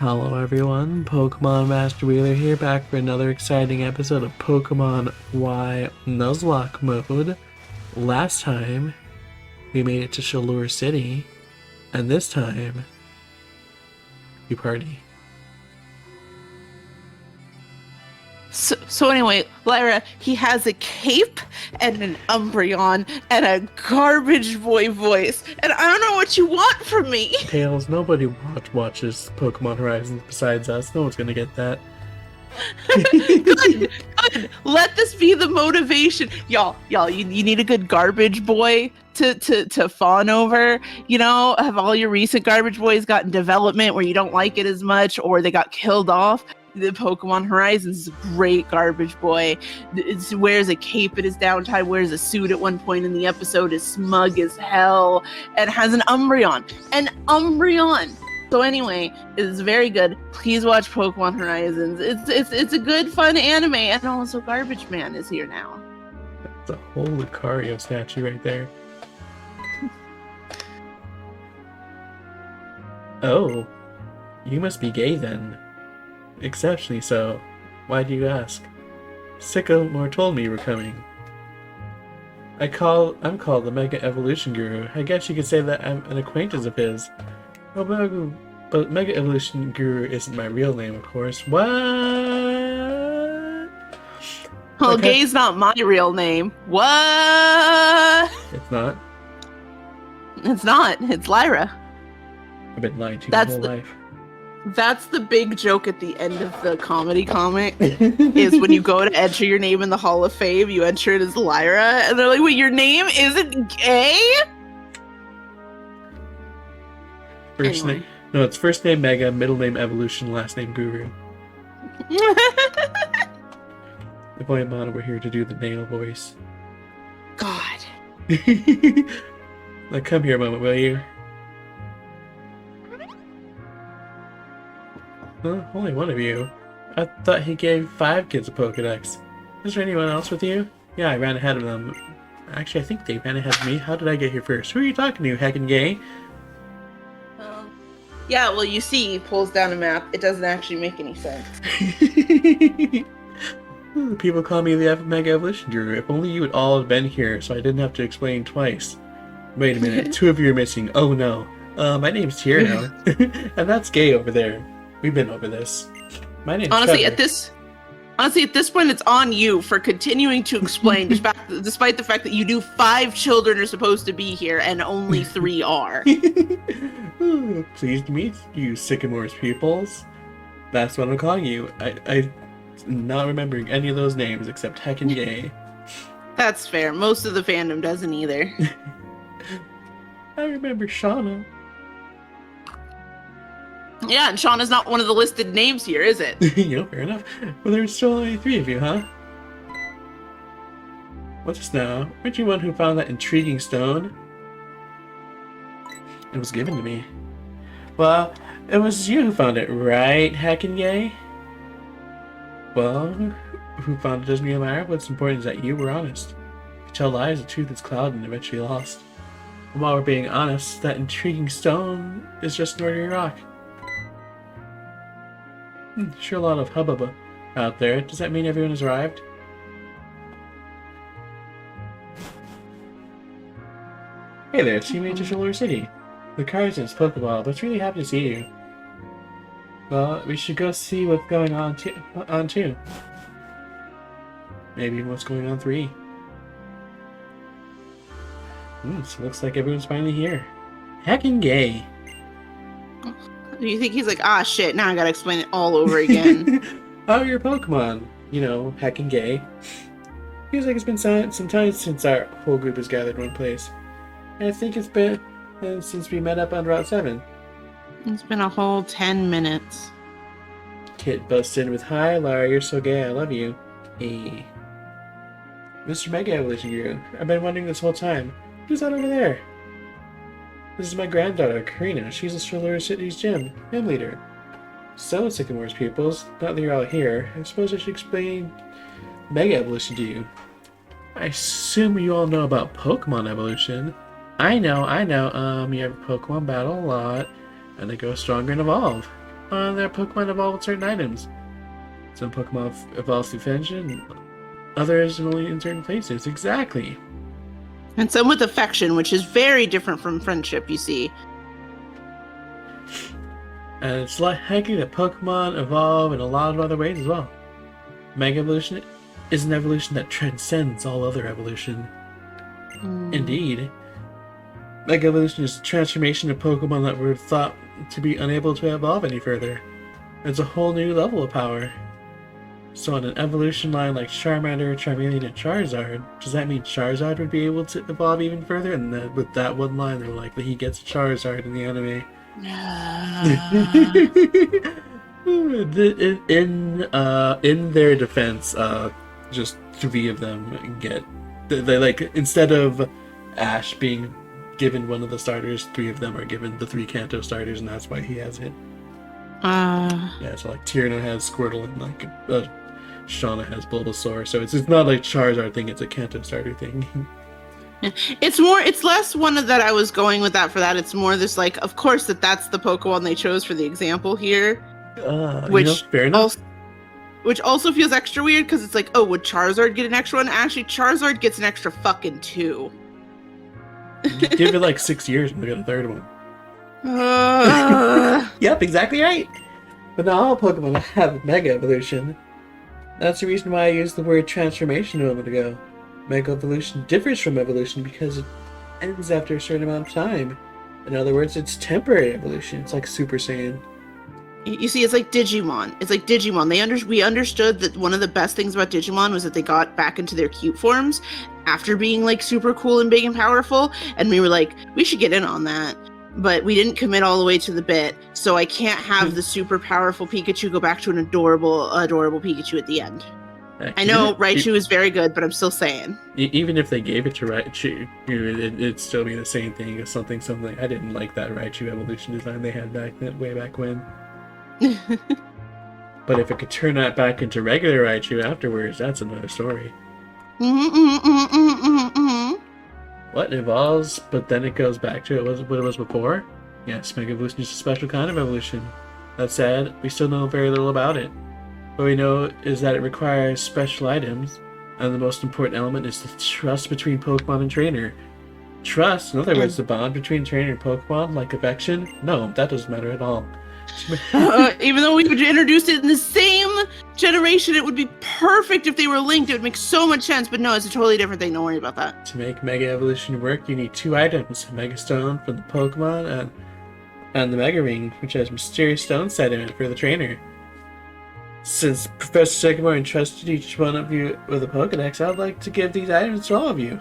Hello everyone, pkmnMasterWheeler here, back for another exciting episode of Pokemon Y Nuzlocke mode. Last time, we made it to Shalolur City, and this time, we party. So anyway, Lyra, he has a cape and an Umbreon and a garbage boy voice, and I don't know what you want from me. Tails, nobody watches Pokemon Horizons besides us. No one's gonna get that. Good. Let this be the motivation. Y'all, you need a good garbage boy to fawn over. You know, have all your recent garbage boys gotten development where you don't like it as much, or they got killed off? The Pokemon Horizons is a great garbage boy. It wears a cape at his downtime, wears a suit at one point in the episode, is smug as hell, and has an Umbreon. So anyway, it's very good. Please watch Pokemon Horizons. It's a good, fun anime, and also Garbage Man is here now. That's a whole Lucario statue right there. Oh, you must be gay then. Exceptionally so. Why do you ask? Sycamore told me you were coming. I'm called the Mega Evolution Guru. I guess you could say that I'm an acquaintance of his. Oh, but Mega Evolution Guru isn't my real name, of course. What? Well, gay's not my real name. What? It's not. It's not. It's Lyra. I've been lying to you my whole life. That's the big joke at the end of the comedy comic, is when you go to enter your name in the Hall of Fame, you enter it as Lyra, and they're like, wait, your name isn't gay? First name? No, it's first name Mega, middle name Evolution, last name Guru. The boy and Mana were here to do the nail voice. God. Now come here a moment, will you? Huh? Only one of you? I thought he gave 5 kids a Pokedex. Is there anyone else with you? Yeah, I ran ahead of them. Actually, I think they ran ahead of me. How did I get here first? Who are you talking to, heckin' gay? Yeah, well, you see, he pulls down a map. It doesn't actually make any sense. People call me the Mega Evolution Guru. If only you would all have been here, so I didn't have to explain twice. Wait a minute, 2 of you are missing. Oh no. My name's Tierno. And that's gay over there. We've been over this. My name's Honestly, Trevor. at this point, it's on you for continuing to explain, despite the fact that you do 5 children are supposed to be here and only 3 are. Pleased to meet you, Sycamore's pupils. That's what I'm calling you. I'm not remembering any of those names except heckin' gay. That's fair. Most of the fandom doesn't either. I remember Shauna. Yeah, and Shauna's not one of the listed names here, is it? Yeah, fair enough. Well, there's still only 3 of you, huh? What's this now? Aren't you one who found that intriguing stone? It was given to me. Well, it was you who found it, right, heckin' gay? Well, who found it doesn't really matter. What's important is that you were honest. If you tell lies, the truth is clouded and eventually lost. And while we're being honest, that intriguing stone is just an ordinary rock. Sure, a lot of hubbub out there. Does that mean everyone has arrived? Hey there, it's you made to Shalolur City. The car's in its Pokeball, but it's really happy to see you. Well, we should go see what's going on too. Maybe what's going on 3. So looks like everyone's finally here. Heckin' gay. Do you think he's like, ah, shit, now I gotta explain it all over again? How are your Pokemon? You know, heckin' gay. Feels like it's been some time since our whole group has gathered in one place. And I think it's been since we met up on Route 7. It's been a whole 10 minutes. Kit busts in with, "Hi, Lara, you're so gay, I love you." Hey. Mr. Mega Evolution Guru, I've been wondering this whole time. Who's that over there? This is my granddaughter, Karina. She's a Shalolur City's gym leader. So, Sycamore's pupils, now that you're all here, I suppose I should explain Mega Evolution to you. I assume you all know about Pokemon Evolution. I know. You have a Pokemon battle a lot, and they grow stronger and evolve. their Pokemon evolve with certain items. Some Pokemon evolve through friendship, and others only in certain places. Exactly. And some with affection, which is very different from friendship, you see. And it's likely that Pokemon evolve in a lot of other ways as well. Mega Evolution is an evolution that transcends all other evolution. Indeed. Mega Evolution is a transformation of Pokemon that were thought to be unable to evolve any further. It's a whole new level of power. So on an evolution line like Charmander, Charmeleon, and Charizard, does that mean Charizard would be able to evolve even further? And then with that one line, they're likely he gets a Charizard in the anime. In their defense, just 3 of them get they like, instead of Ash being given one of the starters, 3 of them are given the 3 Kanto starters, and that's why he has it. Yeah, so like Tierno has Squirtle, and like Shauna has Bulbasaur, so it's not like Charizard thing, it's a Kanto starter thing. It's less one that I was going with that for that. It's more this, like, of course that's the Pokemon they chose for the example here. Which fair enough. Which also feels extra weird, because it's like, oh, would Charizard get an extra one? Actually, Charizard gets an extra fucking 2. Give it like 6 years and we get a 3rd one. Yep, exactly right. But not all Pokemon have Mega Evolution. That's the reason why I used the word transformation a moment ago. Mega Evolution differs from evolution because it ends after a certain amount of time. In other words, it's temporary evolution. It's like Super Saiyan. You see, it's like Digimon. We understood that one of the best things about Digimon was that they got back into their cute forms after being like super cool and big and powerful. And we were like, we should get in on that. But we didn't commit all the way to the bit. So I can't have the super powerful Pikachu go back to an adorable Pikachu at the end. I know Raichu is very good, but I'm still saying. Even if they gave it to Raichu, it'd still be the same thing as something. I didn't like that Raichu evolution design they had way back when. But if it could turn that back into regular Raichu afterwards, that's another story. What evolves, but then it goes back to what it was before? Yes, Mega Evolution is a special kind of evolution. That said, we still know very little about it. What we know is that it requires special items, and the most important element is the trust between Pokemon and trainer. Trust, in other words, the bond between trainer and Pokemon, like affection? No, that doesn't matter at all. Even though we would introduce it in the same generation, it would be perfect if they were linked. It would make so much sense, but no, it's a totally different thing. Don't worry about that. To make Mega Evolution work, you need 2 items, a Mega Stone from the Pokemon and the Mega Ring, which has mysterious stone set in it for the trainer. Since Professor Sycamore entrusted each one of you with a Pokedex, I'd like to give these items to all of you.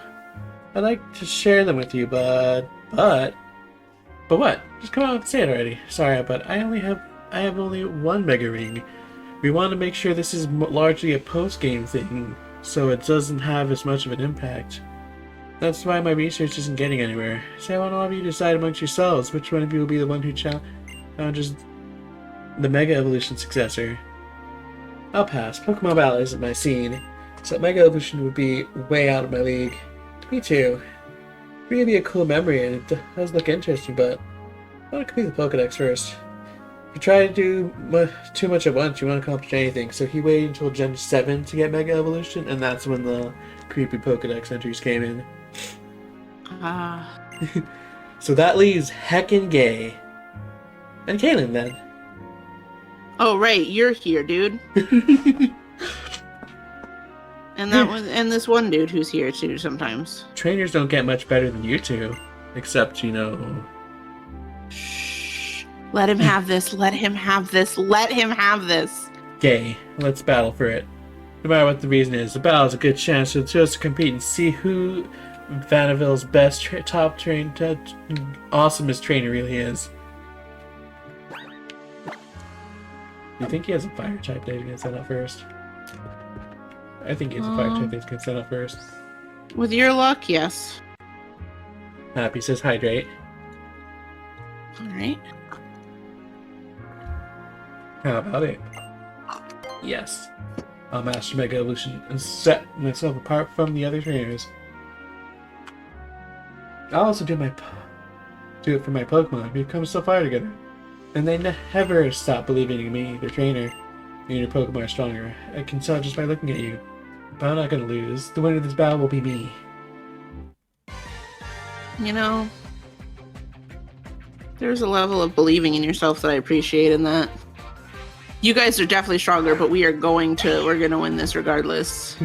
I'd like to share them with you, but what? Just come out and say it already. Sorry, but I have only 1 Mega Ring. We want to make sure this is largely a post-game thing, so it doesn't have as much of an impact. That's why my research isn't getting anywhere. So I want all of you to decide amongst yourselves which one of you will be the one who challenges the Mega Evolution successor. I'll pass. Pokemon Battle isn't my scene, so Mega Evolution would be way out of my league. Me too. It would be a cool memory, and it does look interesting, but I want to complete the Pokedex first. If you try to do too much at once, you won't accomplish anything, so he waited until Gen 7 to get Mega Evolution, and that's when the creepy Pokedex entries came in. So that leaves Heckin' Gay. And Kaylin, then. Oh, right, you're here, dude. And this one dude who's here too sometimes. Trainers don't get much better than you two, except, Shh. Let him have this. Let him have this. Let him have this. Gay. Let's battle for it. No matter what the reason is, the battle is a good chance to just compete and see who Vanderville's best awesomest trainer really is. Do you think he has a fire type that he can send out first? I think he has a fire type that he can send out first. With your luck, yes. Happy says hydrate. Alright. How about it? Yes. I'll master Mega Evolution and set myself apart from the other trainers. I'll also do it for my Pokemon. We've come so far together. And they never stop believing in me, their trainer. You and your Pokemon are stronger. I can tell just by looking at you. But I'm not gonna lose. The winner of this battle will be me. You know, there's a level of believing in yourself that I appreciate in that. You guys are definitely stronger, but we're gonna win this regardless.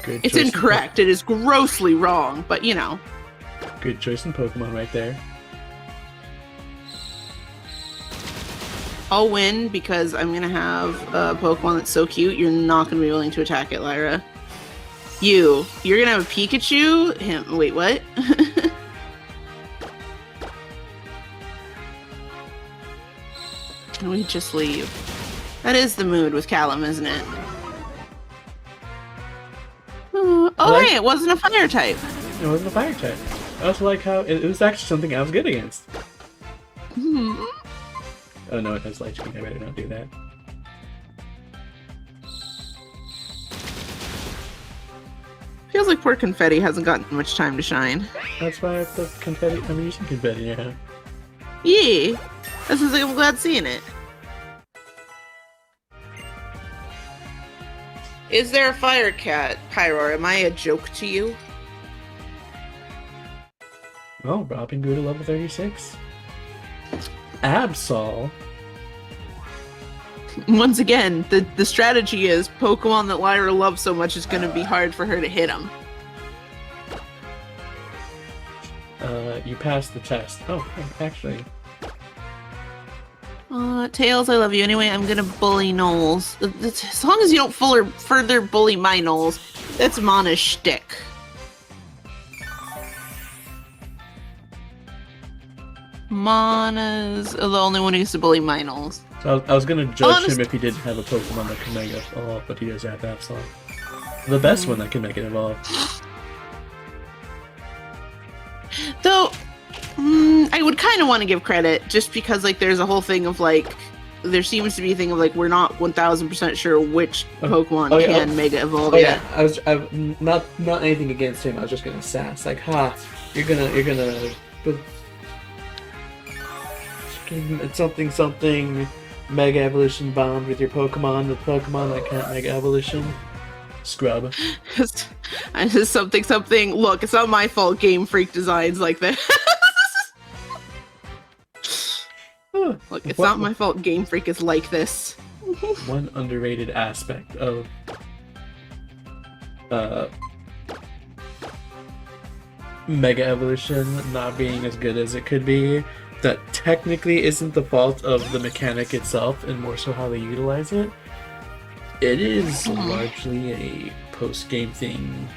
Good It's choice incorrect. It is grossly wrong, but you know. Good choice in Pokemon right there. I'll win because I'm gonna have a Pokemon that's so cute, you're not gonna be willing to attack it, Lyra. You're gonna have a Pikachu? Wait, what? Can we just leave? That is the mood with Callum, isn't it? Hey, it wasn't a fire type. It wasn't a fire type. I also like how it was actually something I was good against. Oh no, it has Light Screen. I better not do that. Feels like poor Confetti hasn't gotten much time to shine. That's why I put confetti. I'm using confetti now. Yeah, this is. I'm glad seeing it. Is there a fire cat, Pyro? Am I a joke to you? Oh, Robin grew to level 36. Absol. Once again, the strategy is Pokemon that Lyra loves so much is going to be hard for her to hit them. You passed the test. Oh, actually. Tails, I love you. Anyway, I'm going to bully Knowles. As long as you don't further bully my Knowles, that's Mana's shtick. Mana's the only one who used to bully my Knowles. So I was gonna judge him if he didn't have a Pokemon that can Mega Evolve, but he does have Absol. The best one that can Mega Evolve. Though, I would kind of want to give credit, just because like there's a whole thing of like, there seems to be a thing of like we're not 1000% sure which Pokemon can Mega Evolve yet. Yeah, I not anything against him. I was just gonna sass like, you're gonna it's something Mega Evolution bond with your Pokemon, with Pokemon that can't Mega Evolution. Scrub. I just something. Look, it's not my fault. Game Freak designs like that. Look, it's not my fault. Game Freak is like this. One underrated aspect of Mega Evolution not being as good as it could be, that technically isn't the fault of the mechanic itself and more so how they utilize it. It is largely a post-game thing.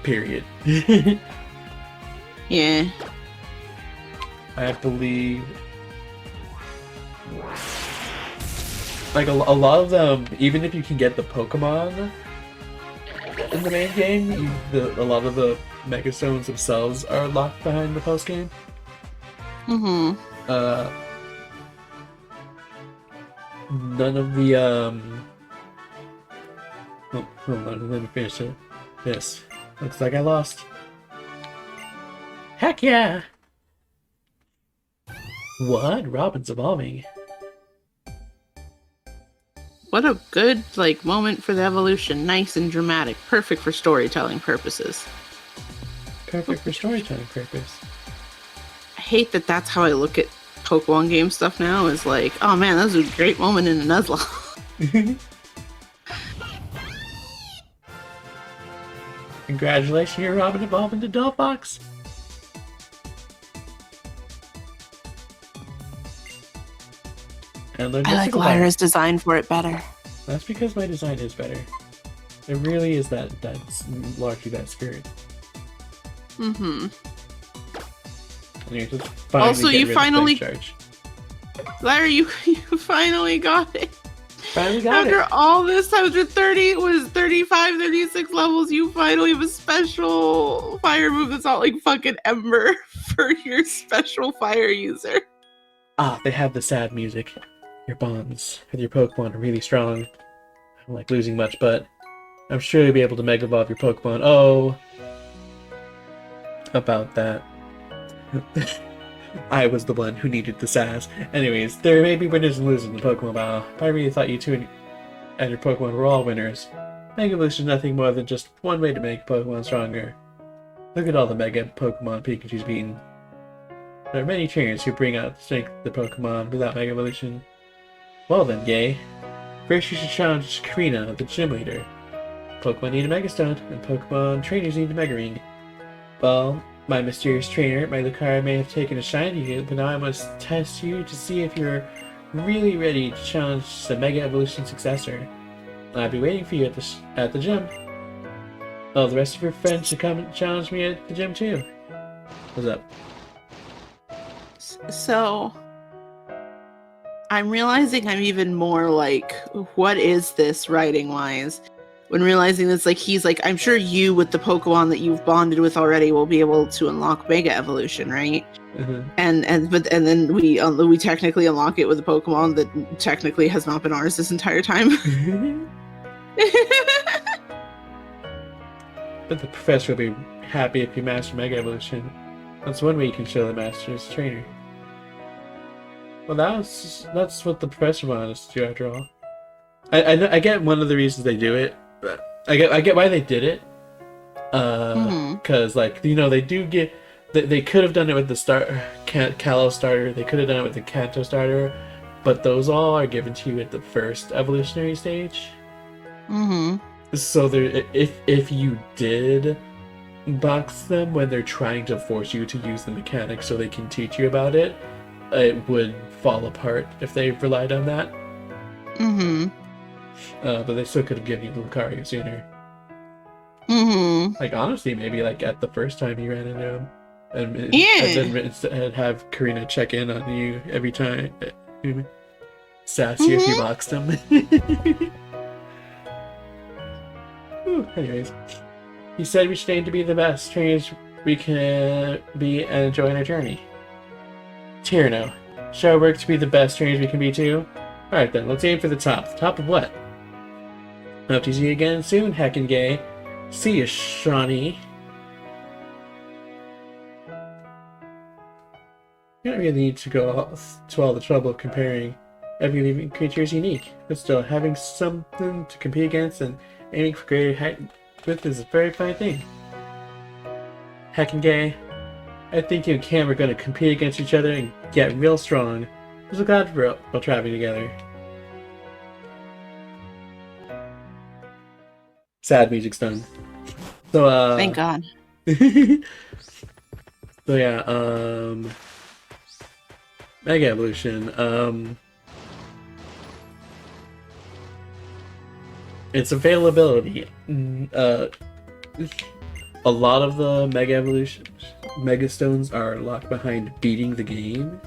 Period. Yeah. I believe like a lot of them, even if you can get the Pokemon in the main game, a lot of the Mega Stones themselves are locked behind the post game. None of the oh, hold on, let me finish it. This looks like I lost. Heck yeah! What? Robin's evolving. What a good like moment for the evolution. Nice and dramatic. Perfect for storytelling purposes. Perfect for storytelling purpose. I hate that that's how I look at Pokemon game stuff now, is like, oh man, that was a great moment in a Nuzlocke. Congratulations, you're Robin evolving to Delphox. And I like Lyra's design for it better. That's because my design is better. It really is that's largely that spirit. Also, you finally, Lyra, you finally got it. Finally got After it. all this time, after 35, 36 levels, you finally have a special fire move that's not like fucking Ember for your special fire user. They have the sad music. Your bonds with your Pokemon are really strong. I don't like losing much, but I'm sure you'll be able to Mega Evolve your Pokemon. Oh, about that. I was the one who needed the sass. Anyways, there may be winners and losers in the Pokemon battle, but I really thought you two and your Pokemon were all winners. Mega Evolution is nothing more than just one way to make Pokemon stronger. Look at all the Mega Pokemon Pikachu's beaten. There are many trainers who bring out the strength of the Pokemon without Mega Evolution. Well then, Gay. First you should challenge Karina, the gym leader. Pokemon need a Mega Stone, and Pokemon trainers need a Mega Ring. Well, my mysterious trainer, my Lucario, may have taken a shine to you, but now I must test you to see if you're really ready to challenge the Mega Evolution successor. I'll be waiting for you at the gym. Oh, the rest of your friends should come and challenge me at the gym too. What's up? So, I'm realizing I'm even more like, what is this writing-wise? When realizing this, like, he's like, I'm sure you with the Pokemon that you've bonded with already will be able to unlock Mega Evolution, right? Mm-hmm. And then we technically unlock it with a Pokemon that technically has not been ours this entire time. But the professor will be happy if you master Mega Evolution. That's one way you can show the master is trainer. Well, that's what the professor wanted us to do after all. I get one of the reasons they do it. I get why they did it. Because like, you know, they do get they could have done it with the Kalos starter. They could have done it with the Kanto starter, but those all are given to you at the first evolutionary stage. So there, if you did box them when they're trying to force you to use the mechanics so they can teach you about it, it would fall apart if they relied on that. But they still could have given you the Lucario sooner. Like, honestly, maybe like at the first time you ran into him, and then have Karina check in on you every time, sass you if you boxed him. Anyways, he said we should aim to be the best trainers we can be and enjoy our journey. Tierno, shall we work to be the best trainers we can be too? Alright then, let's aim for the top. Top of what? Hope to see you again soon, Heckin' Gay. See you, Shawnee. You don't really need to go to all the trouble of comparing every living creature is unique, but still, having something to compete against and aiming for greater height with is a very fine thing. Heckin' Gay, I think you and Cam are going to compete against each other and get real strong. I'm so glad we're all traveling together. Sad music's done. So, Thank God. So yeah, Mega Evolution, its availability. A lot of the Mega Evolution Mega Stones are locked behind beating the game.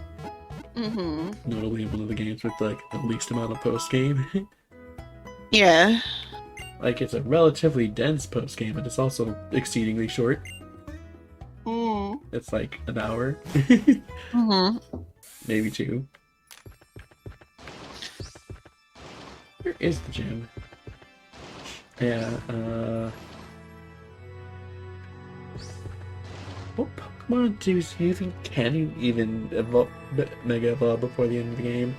Notably one of the games with like the least amount of post game. Yeah. Like, it's a relatively dense post game, but it's also exceedingly short. It's like an hour. Maybe 2. Where is the gym? Yeah, what Pokemon do you think can you even Mega Evolve before the end of the game?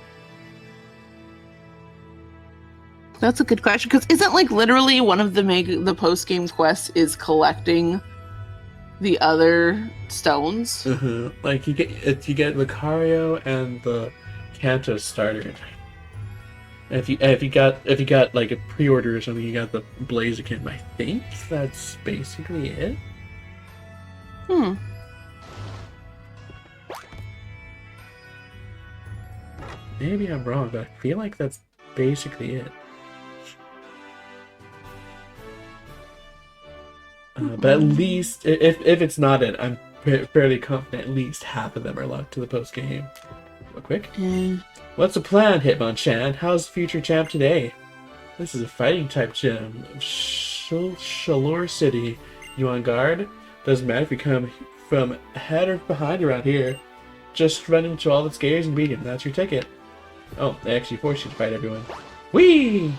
That's a good question, because isn't like literally one of the post game quests is collecting the other stones? Like you get Lucario and the Kanto starter. If you got like a pre-order or something, you got the Blaziken. I think that's basically it. Maybe I'm wrong, but I feel like that's basically it. But at least, if it's not it, I'm fairly confident at least half of them are locked to the post game. Real quick. What's the plan, Hitmonchan? How's future champ today? This is a fighting type gym. Shalolur City. You on guard? Doesn't matter if you come from ahead or behind around here. Just run into all the scares and beat him. That's your ticket. Oh, they actually force you to fight everyone. Whee!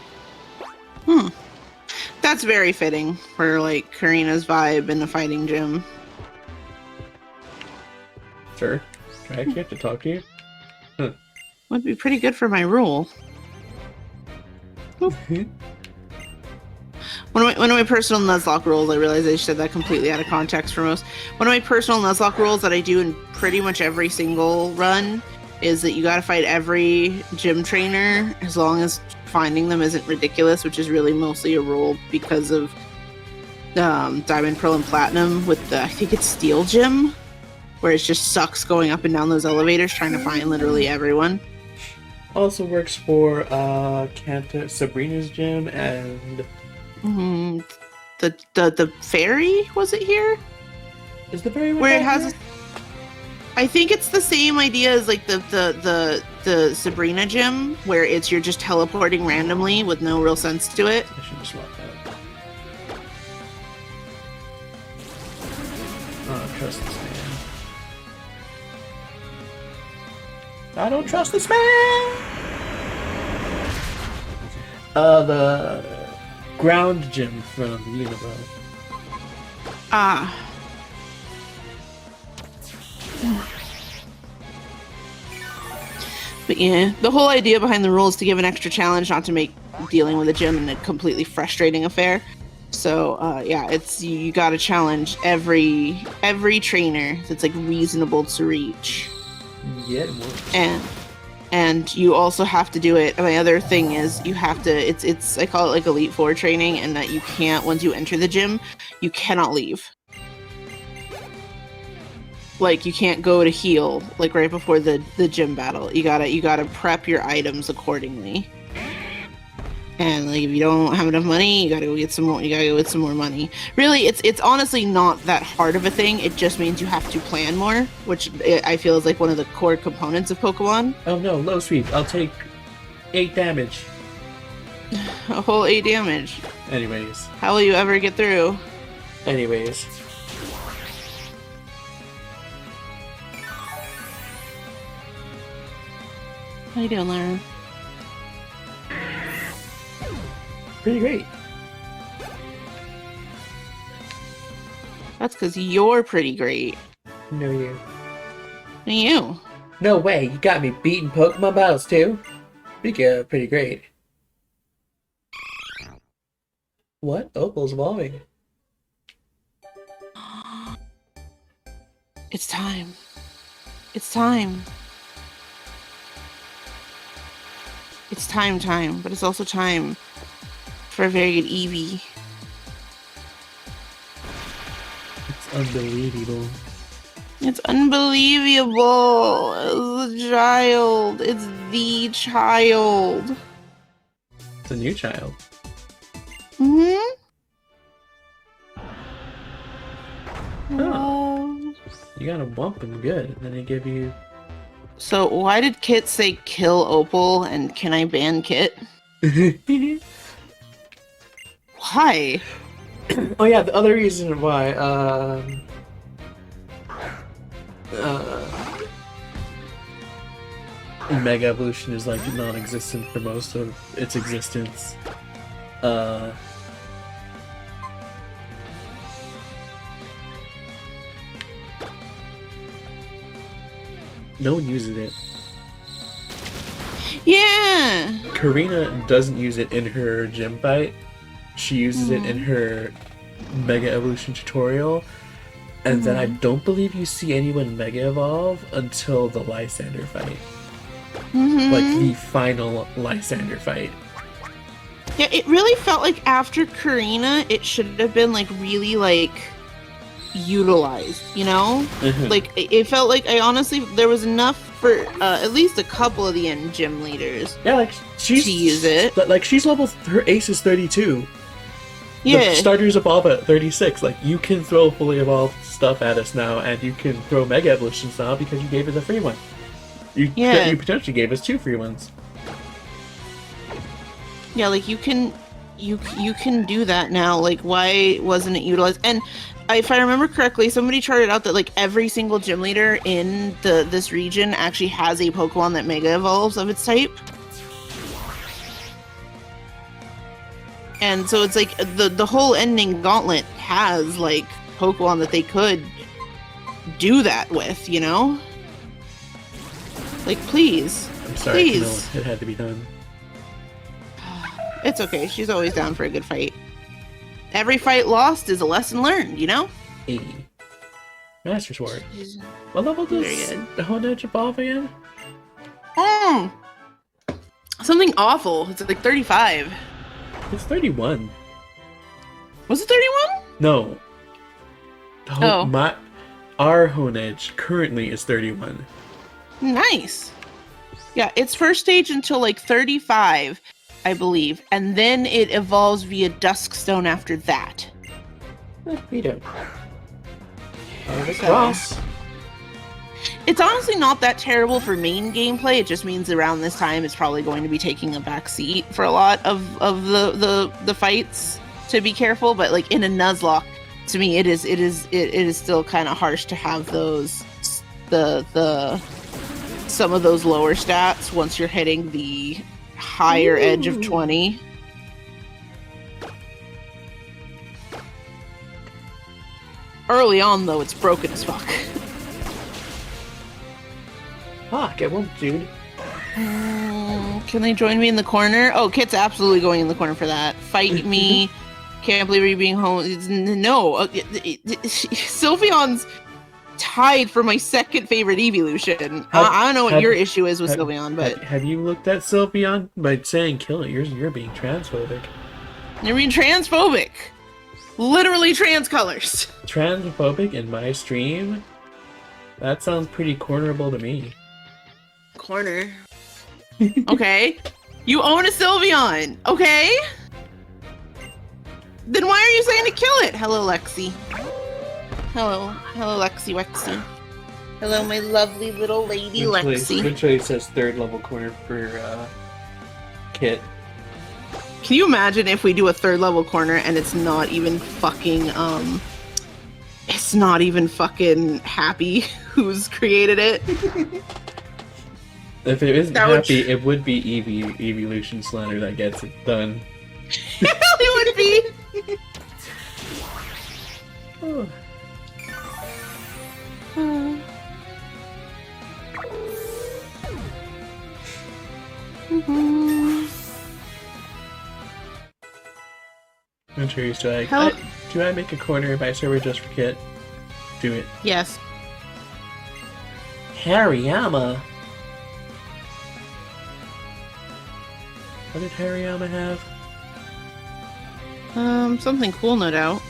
That's very fitting for like Karina's vibe in a fighting gym. Sure. Do I actually have to talk to you? Huh. Would be pretty good for my rule. One of my personal Nuzlocke rules, I realize I said that completely out of context for most. One of my personal Nuzlocke rules that I do in pretty much every single run is that you gotta fight every gym trainer as long as finding them isn't ridiculous, which is really mostly a rule because of Diamond, Pearl, and Platinum with the, I think it's Steel Gym, where it just sucks going up and down those elevators trying to find literally everyone. Also works for Sabrina's gym and the ferry, was it here? Is the ferry where it has I think it's the same idea as like the Sabrina gym, where it's you're just teleporting randomly with no real sense to it. I should have swapped that. I don't trust this man. I don't trust this man! The ground gym from Univo. Ah. But yeah, the whole idea behind the rule is to give an extra challenge, not to make dealing with a gym a completely frustrating affair. So yeah, it's you got to challenge every trainer that's like reasonable to reach. Yeah, it works. And you also have to do it. My other thing is you have to. It's I call it like Elite Four training, and that you can't, once you enter the gym, you cannot leave. Like you can't go to heal like right before the gym battle. You gotta prep your items accordingly. And like if you don't have enough money, you gotta go get some more. You gotta go get some more money. Really, it's honestly not that hard of a thing. It just means you have to plan more, which I feel is like one of the core components of Pokemon. Oh no, low sweep. I'll take 8 damage. A whole 8 damage. Anyways. How will you ever get through? Anyways. How you doing, Lara? Pretty great. That's because you're pretty great. No, you. And you. No way, you got me beating Pokemon battles too? Speaking of pretty great. What? Opal's evolving. It's time. It's time. It's time, but it's also time for a very good Eevee. It's unbelievable. It's unbelievable. It's the child. It's the child. It's a new child. Mm-hmm. Oh. You got a bump and good, and then they give you... So why did Kit say kill Opal and can I ban Kit? Why? Oh yeah, the other reason why, Mega Evolution is like non-existent for most of its existence. No one uses it. Yeah! Karina doesn't use it in her gym fight. She uses it in her Mega Evolution tutorial. And then I don't believe you see anyone Mega Evolve until the Lysander fight. Like the final Lysander fight. Yeah, it really felt like after Karina, it should have been like really like utilized, you know? Like it felt like I honestly there was enough for at least a couple of the end gym leaders. Yeah, like she's to use it. But like she's level her ace is 32. Yeah. The starters evolve at 36. Like you can throw fully evolved stuff at us now, and you can throw Mega Evolutions now because you gave us a free one. You potentially gave us 2 free ones. Yeah, like you can do that now. Like why wasn't it utilized? And if I remember correctly, somebody charted out that like every single gym leader in this region actually has a Pokemon that Mega Evolves of its type. And so it's like the whole ending gauntlet has like Pokemon that they could do that with, you know? Like, please. I'm sorry, Please. Camilla. It had to be done. It's okay. She's always down for a good fight. Every fight lost is a lesson learned, you know? A Master Sword. What level does the Honedge evolve again? Something awful. It's like 35. It's 31. Was it 31? No. Oh. Our Honedge currently is 31. Nice. Yeah, it's first stage until like 35, I believe. And then it evolves via Duskstone after that. We don't. Cross. It's honestly not that terrible for main gameplay. It just means around this time it's probably going to be taking a back seat for a lot of the fights to be careful. But like in a Nuzlocke, to me it is still kind of harsh to have those some of those lower stats once you're hitting the higher edge of 20. Early on though, it's broken as fuck. Fuck, it won't, dude. Can they join me in the corner? Oh, Kit's absolutely going in the corner for that. Fight me. Can't believe you're being home. No. Sylveon's tied for my second favorite evolution. I don't know what your issue is with Sylveon, but... Have you looked at Sylveon? By saying kill it, you're being transphobic. You're being transphobic. Literally trans colors. Transphobic in my stream? That sounds pretty cornerable to me. Corner. Okay. You own a Sylveon, okay? Then why are you saying to kill it? Hello, Lexi. Hello, Lexi Wexi. Hello, my lovely little lady, Lexi. Good choice says third level corner for Kit. Can you imagine if we do a third level corner and it's not even fucking Happy who's created it? If it isn't Happy, it would be Evolution Slander that gets it done. It would be. Oh. I'm curious, do I make a corner in my server just for Kit? Do it. Yes. Hariyama? What did Hariyama have? Something cool, no doubt.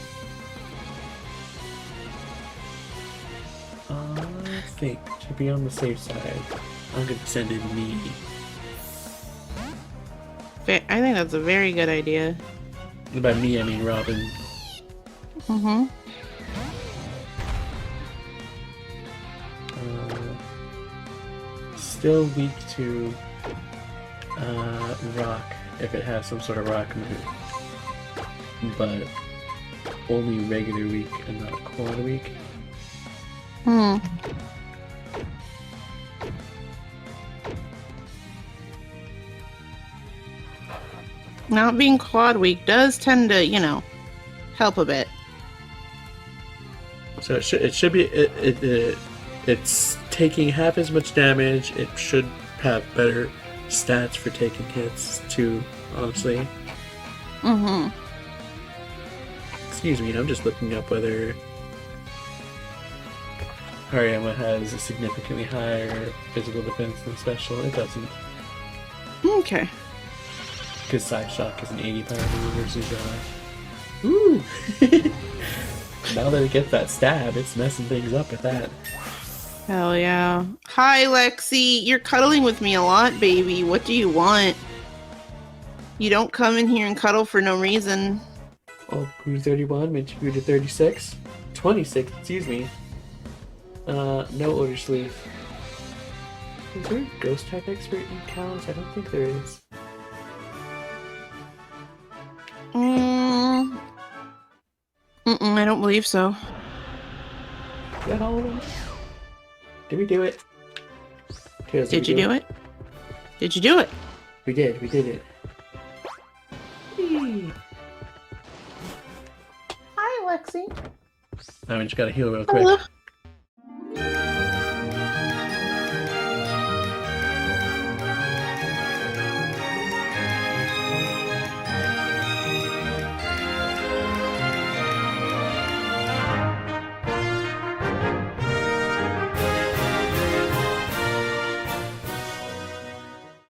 I think, to be on the safe side, I'm gonna send in me. I think that's a very good idea. By me, I mean Robin. Mm-hmm. Still weak to rock if it has some sort of rock move, but only regular weak and not quad weak. Not being quad weak does tend to, you know, help a bit. So it should be it's taking half as much damage. It should have better stats for taking hits too, honestly. Excuse me, I'm just looking up whether Hariyama has a significantly higher physical defense than special. It doesn't. Okay. Because Psyshock is an 80 power move versus ooh! Now that it gets that stab, it's messing things up with that. Hell yeah. Hi, Lexi. You're cuddling with me a lot, baby. What do you want? You don't come in here and cuddle for no reason. Oh, grew 31, Mitch grew to 36. 26, excuse me. No Odor Sleeve. Is there a ghost type expert in Cows? I don't think there is. I don't believe so. Is that all of them? Did we do it? Tails, Did you do it? Did you do it? We did it. Whee. Hi, Lexi. I just gotta heal real quick. Hello.